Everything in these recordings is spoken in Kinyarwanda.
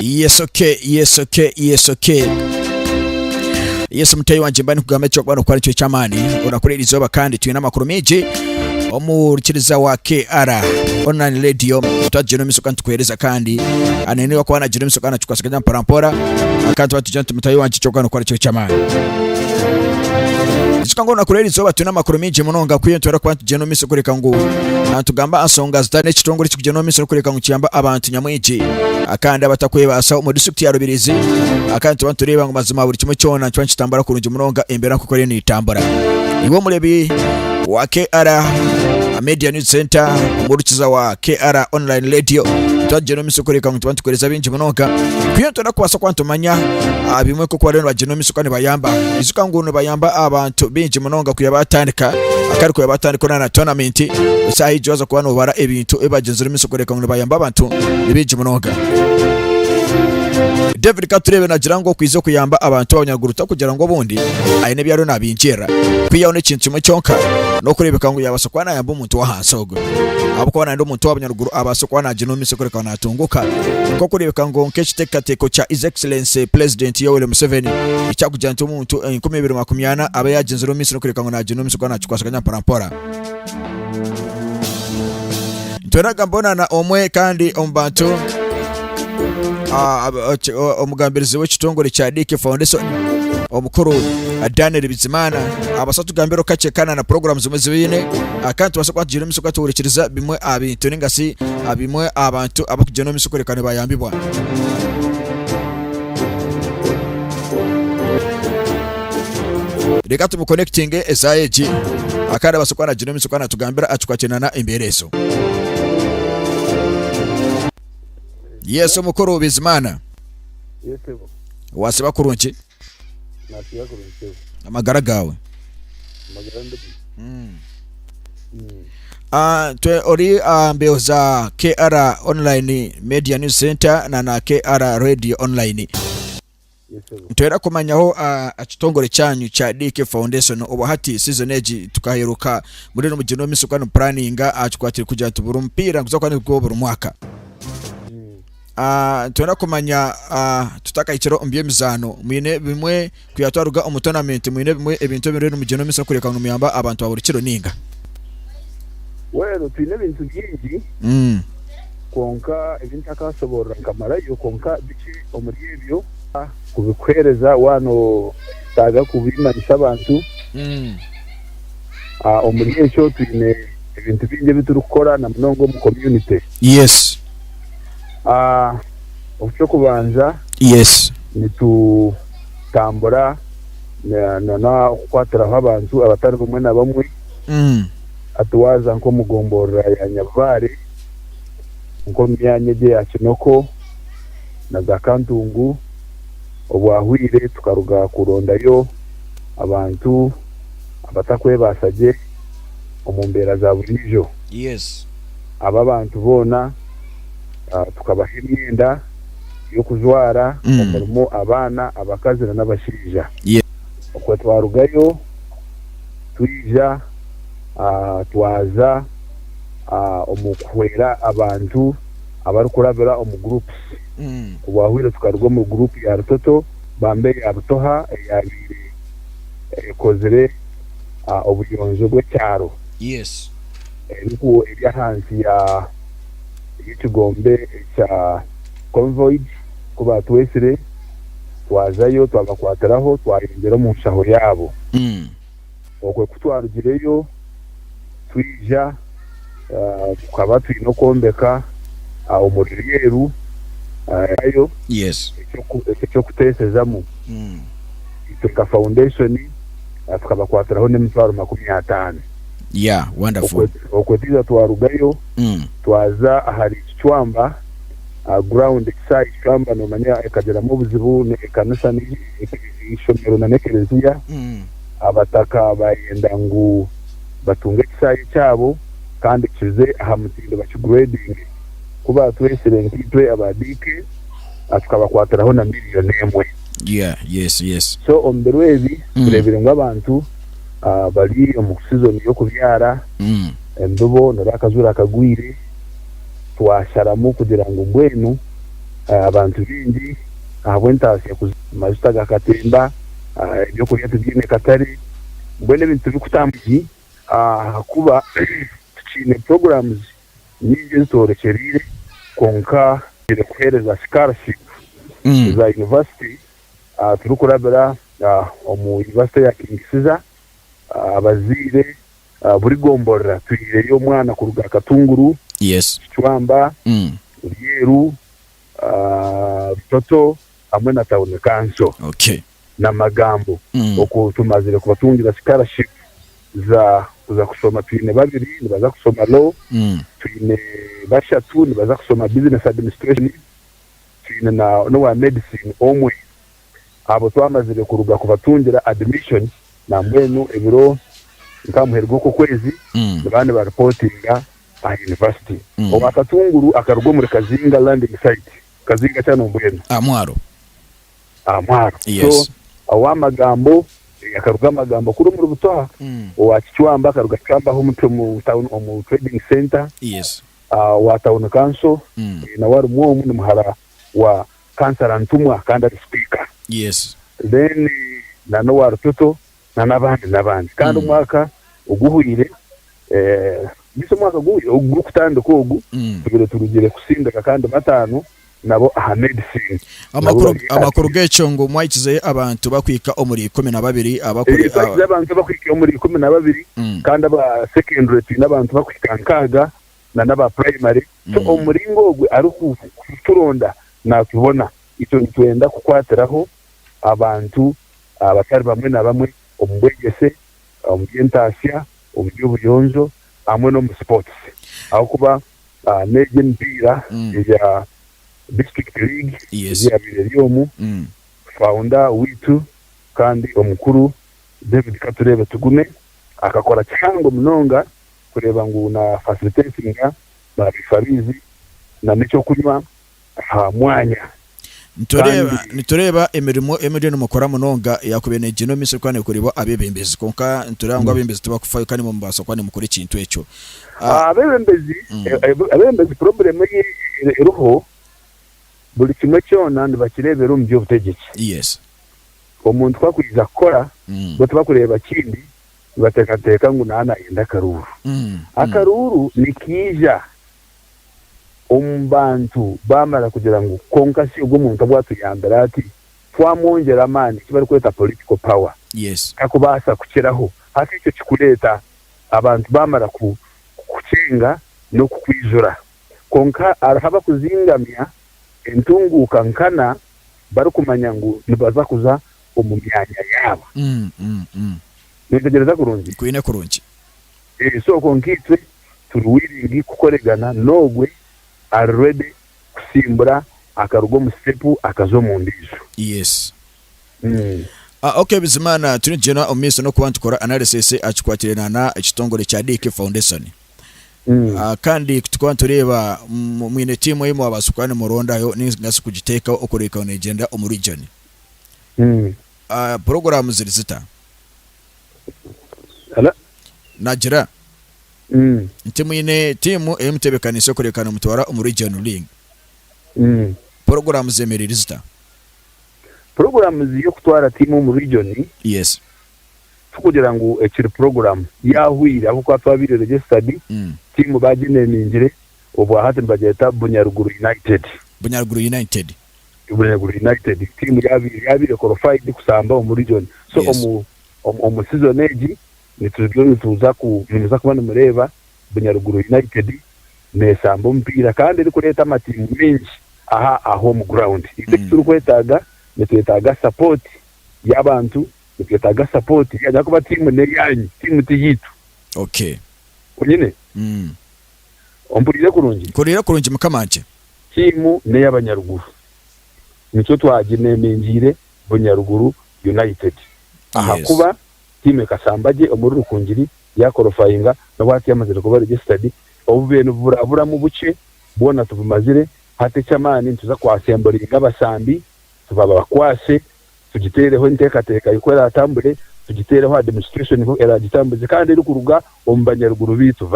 Yes okay. Yes mutayi wanje mbani kugamba cyo kwano kwari cyo cyamani urakurira izoba kandi tuye namakuru meje omurikiriza wa KR online radio tutajeno misuka ntukuhereza kandi anenera kwa na jeno misuka nachukasiganya parampora akati batujante mutayi wanje cyo kwano kwari cyo cyamani Isikango nakurira izoba tuye namakuru meje munonga kwiyentwera kwa jeno misuka reka ngo antugamba asonga zitane kitongore kigeno misuka reka ngo kiyamba abantu nyamweje akandi abatakweba asa mu district ya Rubirizi akandi bantureba ngo mazima buri kimwe cyona cyo kitambara kurunje munonga embera kukore ni itambara iwo murebi wa KR Media News Center umurukiza wa KR online radio twajeno misukoreka ngo tubantukoreza binje munonga kwiyento nakubasa kwantumanya abimwe ko kwa reno bajeno misukane bayamba izuka nguno bayamba abantu binje munonga kuyabatandika akari kuyabatandika na tournament usahi joza kubano bara ebintu ebagenzura misukoreka ngo bayamba abantu binje munonga David Katureebe nagirango kwizo kuyamba abantu abanyaguruta kugira ngo bundi ayine byaro nabinjera kwiyone kintu kimwe cyonka no kurebeka ngo yabasokwana yamba umuntu wahansogo abo kubana ndo umuntu w'abanyaruguru abasokwana jeno misokoreka natunguka ko kurebeka ngo nk'ekitekateko cha His Excellency President Yoweri Museveni icyakujyanta umuntu 2020 aba yagenzura misino kureka ngo najeno misokwana cyukwasaganya parampora Ntweraga mbona na omwe kandi ombantu omugambirizi w'ekitongole kya Dike Foundation omukuru Daniel Bizimana abasatu gambero kacekana na programs zimwe akantu basakwa jino misuka tuwurikiriza bimwe abintu ningasi abimwe abantu abakujeno misukorekane bayambibwa reka tumu connecting esayeji akandi basakwa na jino misuka natugambira atukwakenana imbereso Yes omukuru Bizimana Yesebo wasiba kurunki nasiya kurunki amagara gawe amagara twe ori mbeuza KR online Media News Center na KR radio online Yesebo ntwera kumanyaho akitongore cyanyu cha Dike Foundation obahati season age tukaheruka muri no mugeno misukano planning acykwatira kujya tubura umpira nguzakwane bwo buri mwaka tuna kumanya tutaka ichero mbiye mizano mwine bimwe kuyatwaruga umutonament mwine bimwe ebintu biri mu geno misa kureka ngo muyamba abantu baburikiro ninga wero twine bintu byingi konka ebintu akasobora kamara yo konka biki omuribyo kubikwereza wano taga kubimanisha abantu omuribyo twine ebintu bingi biturukora na mnongo mu community yes Ofyo kubanza yes nitu tambura na kwatira abantu abatari bumwe na bamwe atuwaza nko mugombora ya Nyavare nko myanyege ya Kinoko na Zakantungu obwahwire tukaruga kurondayo abantu abatakwebasage omumbera za burijo yes aba bantu bona tukabaha imyenda yo kujwara umurimo abana abakazi n'abashija uko twarugayo twija twaza omukwera abantu abari kurabira omu groups kubahwire tukaruga mu group ya rutoto bambe abutoha yabire kozere obuyonzo bw'ekyaro yes niko ebya hansi ya ikigombe cha convoy kuba twesire twazayo twabakwatiraho twayengera mu nshaho yabo okwe kutwarugireyo twija tukaba twino kombeka umuryeru ayo yes icyo kutesezamo ituka foundation tukabakwatiraho n'emitwaro 50 yeah wonderful okwetiza twarugayo twaza hari chwamba ground size chwamba no manya ekagera mu buzibu ne kanisa ni ishomero na nekereziya abataka bayenda ngo batunge kisayi cyabo kandi kize ahamutindo bakigrading kuba twesire nkitwe abadike atukabakwatiraho na miliyoni emwe yes so on the way turebere ngo abantu bali mu season yo kubyara Embibo na bakazura kagwire twasharamu kugira ngo mbwenu abantu bingi ahabwentasi majuta gakatemba ibyo kurya tubyine katari mbone bintu bikutambuki kuba tukine programs nyingi zitorekerire konka kuhereza scholarship za university turukurabira omu university ya Kingisiza abazire buri gomborera tuyireyo umwana ku ruga Katunguru yes Chwamba Ryeru Bitoto hamwe na Town Council okay na Magambo uko tumazire kubatungira scholarship za kusoma twine babiri nibaza kusoma law twine bashatu nibaza kusoma business administration twine na no wa medicine omwe abo twamazire kuruga kubatungira admission na mwenu ebiro nkamuherwa ko kwezi bane ba reportinga a university owa Katunguru akarugo muri Kazinga landing site Kazinga cyane mbwenu Amwaro yes. So awa Magambo akaruga Magambo kuri muri butoha owa Kichwamba akaruga Kichwamba ho mu town mu trading center yes wa Town Council na wari mwomu ni muhara wa kansara ntumwa kandi speaker yes then na no wari toto na nabandi kandi umwaka uguhuire biso mwaka guhuire ugukutandika ogu tugire turugire kusindika kandi batanu nabo aha medicine amakuru gecho ngo mwayikize abantu bakwika omuri 12 abakuri abantu bakwika omuri 12 kandi aba secondary n'abantu bakwika nkaga na naba primary so omuringo ogwe ari kuturonda na tubona ito nitwenda kukwatiraho abantu abatari bamwe na bamwe omubwegese omugentasya omubuyonzo amwe no mu sports aho kuba neje mpira ya district league ya Bilerium founder witu kandi omukuru David Katureebe tugume akakora cyango munonga kureba ngo na facilitating na bifarizi na nico kunywa mwanya nitureba emirimo mukora munonga yakubene gino mise kwane kuribo abebembezi konka nturangwa abembezi tubakufayo kandi mu mbaso kwane mukuri kintu eco abembezi problem eruho buri kimwe cyona ndibakirebera mu by'ubutegetsi yes omuntu twakwiza kora bo tubakureba kindi batekateka ngo nana yenda karuru akaruru nikija umbantu bamara kugira ngo konkasi ubwo muntu bwatuyambera ati twamwongera amani kibari kweta political power yes akubasa kukiraho hati icyo kikureta abantu bamara kucenga no kukwijura konka arahaba kuzingamya entunguka nkana bari kumanya ngo nibaza kuza omumyanya yabo nitegereza kurungi kuine kurungi so konkitwe turuwiringi kukoregana nogwe already kusimbura akarugo mu stepu akazo mu ndizo yes okay bizimana tuni jena omiso no kubantu kora analysis akikwatirana na ekitongole kya DK Foundation kandi tukwantureba mwine timu yimo abasukwane muronda yo ningasi kugiteka okoreka on agenda o region program zirizita ala najira timu emtebekanise korekana mutwara mu region league program zemerizita program yo kutwara timu mu region yes kugira ngo ekiri program yahwira aho kwatwabire registered timu bagine ningire obwa hati mbageta Bunyaruguru United timu yabire qualified kusamba mu region so yes. omu season age nituza kubona mureba Bunyaruguru United nesamba mpira kandi iri kureta amatimu menshi aha home ground turi kwetaga nitwetaga support y'abantu nitwetaga support ya kuba timu neyanyi timu tiyitu okay kunyine ompurire kurungi mukamanje timu ne y'Abanyaruguru nico twagine nengire Bunyaruguru United aha yes. Kuba timu kasambaje omuri rukungiri yakorofayinga nabati yamazire kuba registered obubene burabura mu buce bona tubumazire hate cyamani tuza kwasemburinga abasambi tubaba bakwase tugitereho inteka ikwera atambure tugitereho administration ko era gitambuze kandi iri kuruga ombanyaruguru bitu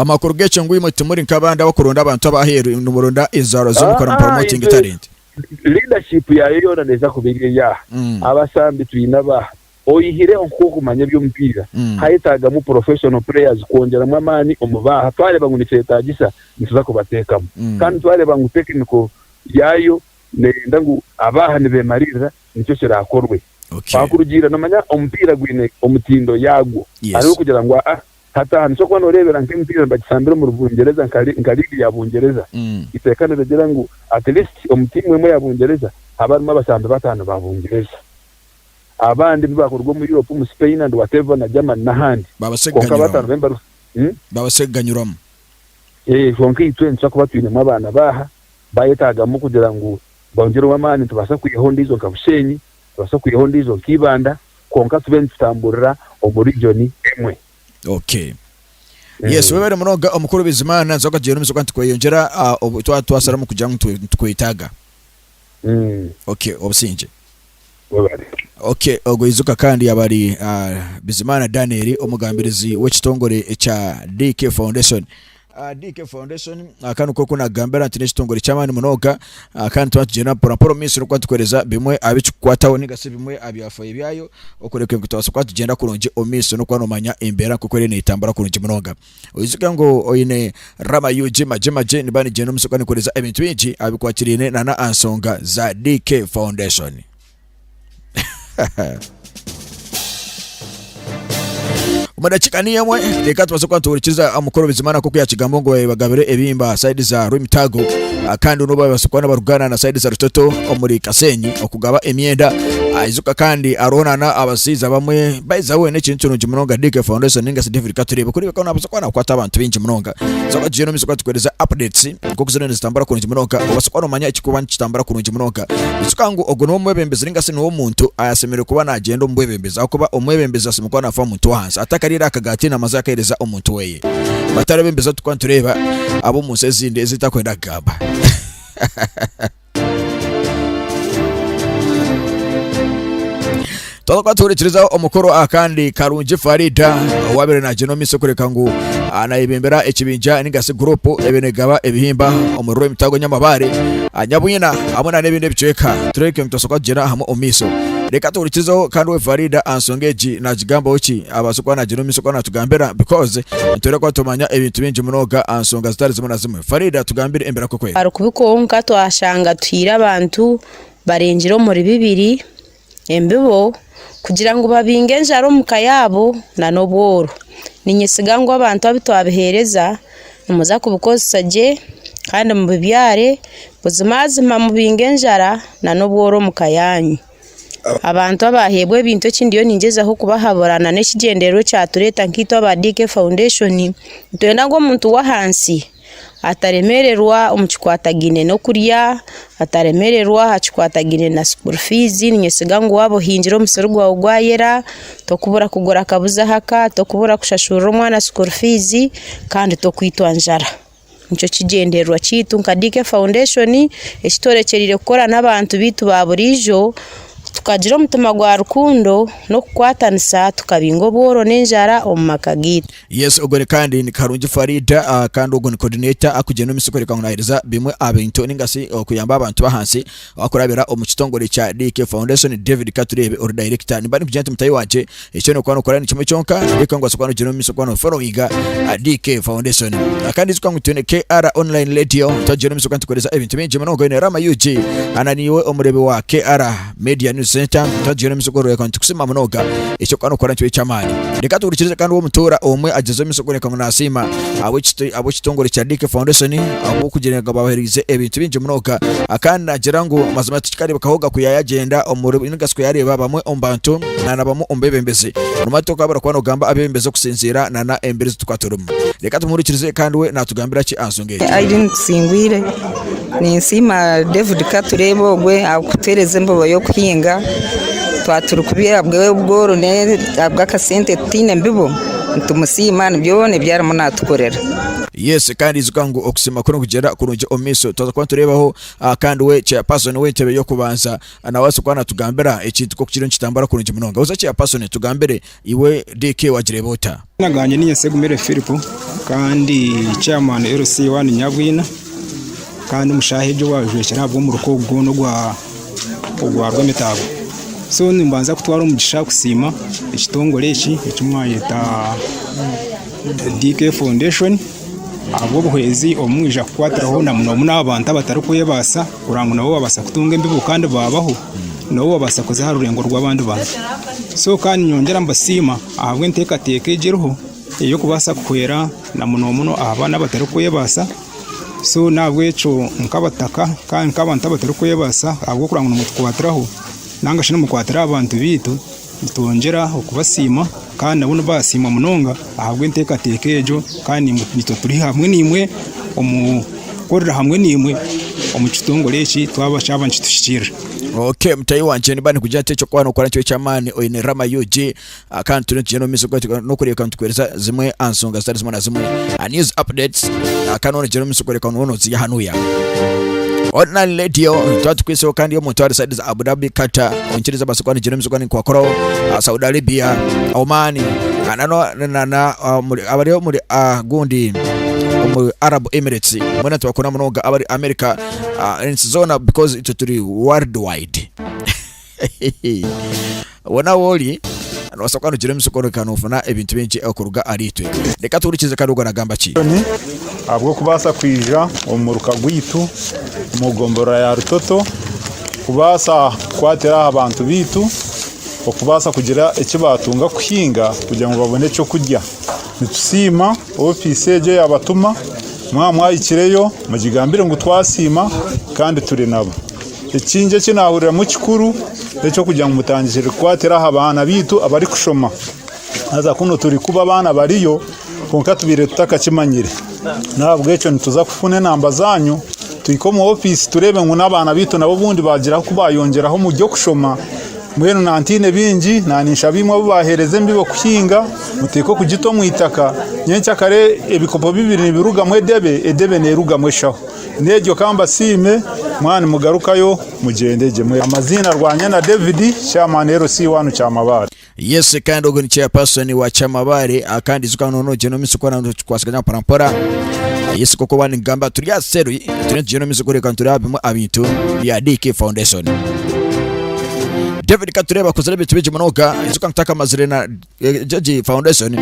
amakuru gece ngwi mutimuri nkabanda bakuronda abantu abaheru n'umuronda izaro zo gukora promoting talent leadership yayo yona neza kubiri ya abasambi twinaba oyihire onkukumanya by'umupira hayitaga mu professional players kongera mu amani umubaha twale bangunitse tagisa nituza kubatekamo kandi twale bangu technical yayo nenda ngo abaha nibemarira nicyo kirakorwe bakurugira namanya umupira gwine omutindo yago ari kugira ngo hata nso kwa norebera nk'umupira bagisambira mu Bungereza nkaligi ya Bungereza itekane regera ngo at least omutimu mwe ya Bungereza abarimo abasambi batanu ba Bungereza abandi bakurwa mu Europe mu Spain and whatever na Germany n'ahandi babaseganyuramo konki 20 cyo twine mu abana baha bayetaga mu kugira ngo bongere wamani tubasa kwihonda izo kabushenyi tubasa kwihonda izo kibanda konka tuben tutamburira region emwe. Okay. Yes, wewe munoga omukuru bizimana nzoka jeno miso kwanti kweyongera twasara mu kujya twitaga. Okay, obusinje. Okay, ogo izuka kandi yabari Bizimana Daniel omugambirizi w'ekitongore cha DK Foundation. DK Foundation akanu koko na gambera ati n'ekitongore cy'amani munoga kandi twatugena poraporo minsi no kwatwereza bimwe abikwataho nigase bimwe abyafaye byayo okoreke kutwasa kwatugenda kuronje omiso no kwanomanya imbera kuko rene itambara kuronje munoga uyizuka ngo oyine rama yuji maje nibani jeno musokani koreza ebintu bingi abikwakirine nana ansonga za DK Foundation. Madachikani yamwe reka tubaze kwanturikiza amukoro bizimana kuko yakigambo ngo bagabire ebihimba side za Rumitago kandi uno babasukwana barugana na side za Rutoto omuri Kasenyi okugaba emyenda ayizuka kandi aronana abasiza bamwe baiza we n'ekintu cyo munoga DK Foundation ninga David Katureebe kuri bakona abasukwana kwata abantu bingi munoga zaba jeno misoko tukweleza updates kuko zone zitambara ku munoga abasukwana manya ikikuba kitambara ku munoga isuka ngo ogono mwebembeze ninga se no muntu ayasemere kuba nagenda umwebembeza akuba umwebembeza asimukwana afa muntu hanze atakarira akagati na mazaka yereza umuntu weye batare bembeza tukwantureba abo musezinde zitakwenda gaba. Tolokwa turikiriza omukoro akandi Karungi Farida wabere na jeno misokoreka ngo anayibembera ekibinja ningase group ebenegaba ebihimba omurro imitago nyamabare anyabunyina abona nebinde biceka tureke mtosokwa jera hamo omiso reka turikiriza kandi we Farida ansongeji na jigamba oki abasokwa na jeno misokwa tugambera because ntoreko tumanya ebintu bingi munoga ansonga zitari zimwe na zimwe Farida tugambire embera kokwe ari kubikonka twashanga twira abantu barenjiro muri bibiri Embibo kugira ngo babinge njaro mukayabo na nobworo ninyesiga ngo abantu abitwabihereza numuza kubukosaje kandi mubibyare buzimazima mubinge njara na nobworo mukayanyu abantu abahebwe ibintu kindiyo ningezaho kubahaborana n'ekigendero cya tureta nkito aba DK Foundation twenda ngo muntu wa hansi ataremererwa umukikwatagine no kurya ataremererwa hakikwatagine na school fees ninyesiga ngo wabo hinjiro musoro gwa gwayera tokubura kugora kabuza haka tokubura kushashura umwana school fees kandi tokwitwanjara nico kigenderwa kitu nka DK Foundation ekitorekerire gukora n'abantu bitu baburijo tukagira umutima gwa rukundo no kukwatanisa tukabingo boro nenjara omumakagita. Yes ogore kandi ni Karungi Farida kandi ogone coordinator akugena misokoreka ngunahiriza bimwe abintu ningasi okuyamba abantu bahansi akorabera omukitongore cha DK Foundation David Katureebe or director nibani kugenda mutayi waje icyo no kwano korani kimwe cyonka reka ngo asokwana geno misokwano following DK Foundation kandi zikwa ngutene KR online radio tajeno misokwana tukoreza ebintu bingi manogo ine rama UG ananiwe omurebe wa KR media center tajeno misokoro yakantu kusima munoga icyo kwano korani cyo cyamani reka turikirize kandi wo mutora omwe agezo misokoro yakantu nasima abo kitongore cha DK Foundation abo kugenega babaherize ebintu bingi munoga akandi nagira ngo mazima tukari bakahoga kuyayagenda omurebe ingasiko yareba bamwe ombantu nana bamwe ombebembeze rumato kabara kwano gamba abembeze kusinzira nana embereze tukwatoruma reka tumurikirize kandi we natugambira ki ansongeje I didn't singwire ni nsima David Katureebe ogwe akutereze mbobo yo kuhinga twaturukubira bwe ubworo ne abwakasente tine Embibo ntumusima nbyone byaramo natukorera. Yes kandi izukango okusima kuno kugera kurunje omiso toza kwanturebaho kandi we chairperson we tebe yo kubanza anawaso kwana tugambira ekintu ko kukiro kitambara kurunje munonga uza chairperson tugambire iwe DK wagirebota naganye niye segumere Philip kandi chairman LC1 Nyabwina kandi mushahije wajwe cyarabwo mu rukogo no gwa rw'emitago so nimbanza kutwara umugisha kusima ekitongole eki ekimwayeta DK Foundation abo buhezi omwija kwatiraho na muno abantu abatari kuyebasa kurango nabo babasa kutunga Embibo kandi babaho nabo babasa kuza rurengo rw'abandi bantu so kandi nyongera mbasima ahabwe nteka tekejeruho iyo kubasa kukwera na muno abana batari kuyebasa so nabwecho nkabataka kandi nkabantu batari kuyebasa ahubwo kurango n'umukwatiraho nanga shino mukwatira abantu bitu tongera okubasima kandi nabo basima munonga ahubwo nteka tekejo kandi nito turi hamwe nimwe omukorera hamwe nimwe omukitongole eki twabashaba nchitushikira. Okay, mtayi wanje nibani kujya techo kwa no cyo cyamani oyine rama yuji kandi turi no miso kwati no kuri account kwereza zimwe ansonga zari zimwe na zimwe news updates kandi no jeno miso kuri account wono ziya hanuya online radio twatukwise kandi yo mutwari side za Abu Dhabi Qatar onchiriza basokani jeno miso kwani kwa koro Saudi Arabia Oman anano abari muri gundi Arab Emirates mwana twakona munoga abari America in zona because it's turi worldwide wana woli anwasakano jire musokoro kanofuna ebintu bingi okuruga aritwe reka turikize karugo nagamba ki abwo kubasa kwija omuruka gwitu mugombora ya rutoto kubasa kwatera abantu bitu okubasa kugira ekibatunga kuhinga kugira ngo babone cyo kujya nitusima office eje yabatuma mwayikireyo mugigambire ngo twasima kandi turi nabo ekinje kinahurira mu kikuru cyo kugira ngo mutangire kwatera abana bitu abari kushoma aza kuno turi kuba abana bariyo konka tubire tutakakimanyire nabwo eco nituza kufune namba zanyu tuyiko mu office turebe ngo nabana bitu nabo bundi bagira kubayongeraho mu byo kushoma mwenu nantine bingi nanisha bimwe bahereze Embibo kuhinga muteko kugito mwitaka nyencha kare ebikopo bibiri nibiruga edebe neruga mweshaho nejo kamba sime mwana mugarukayo mugendeje mwe amazina rwanya na David chairman LC1 cyamabare. Yes, kandi ogo ni chairperson wa cyamabare akandi zukano no jeno misukwana kwasiganya parampora. Yes, koko bani ngamba turi aseru turi jeno misukore kantura abimo abintu ya DK Foundation. David Katureebe kozere bitu bije munoga izuka ntaka mazire na Judge Foundation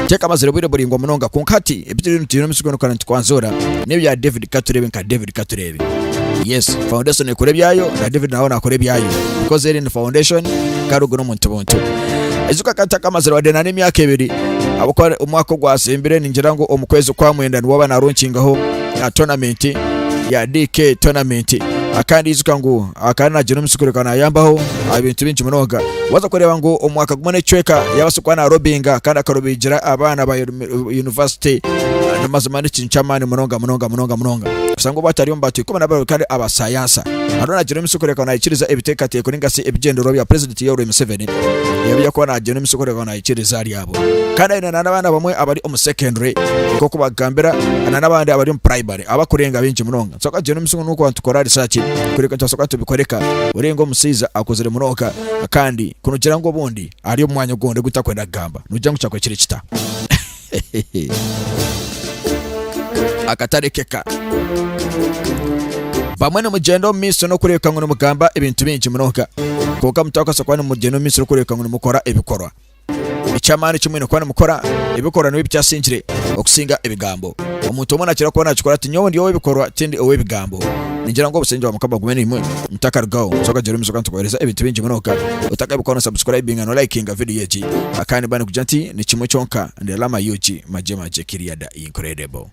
teka mazire bwire buri ngo munonga kunkati ebitiri ntino misukano kana twanzora niyo ya David Katureebe nka David Katureebe. Yes, Foundation ekore byayo na David naho nakore byayo because eri ni Foundation karugo no muntu bonto izuka kataka mazire wadena ni myaka ebiri abako umwaka gwasembere ningira ngo omukwezi kwa mwenda niwo bana ronkingaho na tournament ya DK tournament akandi izuka ngo akana jeno musukure kana yambaho abintu bingi munoga waza kureba ngo omwaka gumone chweka yabasukwana robinga kandi akarubigira abana ba university namazimani chinchamani munoga usango batari mbatu kuma nabaro kandi abasayansa arona jeno musukure kana ikiriza ebiteka teko ningasi ebigendero bya president Yoweri Museveni yabiya kwana jeno musukure kana ikiriza ari yabo kandi ina nabana bamwe abari mu secondary koko bagambira nabandi abari mu primary abakurenga bingi munoga soka jeno musukure nuko antukora research kureka twasoka tubikoreka urengo musiza akozere munoka kandi kunugira ngo bundi ari umwanya gonde gutakwenda gamba nujya ngo cyakwe kiri kita akatarekeka bamwe no mugendo miso no kureka ngo mugamba ibintu bingi munoka kuko mutaka sokwana mugendo miso no kureka ngo mukora ebikorwa icyamani kimwe no kwana mukora ibikora no byasingire okusinga ebigambo omuntu omona kira kwana kikora ati nyowe ndiyo ebikorwa tindi owe bigambo ningira ngo busenje wa mukaba gumene imwe mutaka rugao soka jero misoka ntukohereza ebintu bingi munoka utaka bikona subscribing no liking video yeji akandi bani kujanti ni kimwe chonka ndi alama yuji maje kiriada incredible.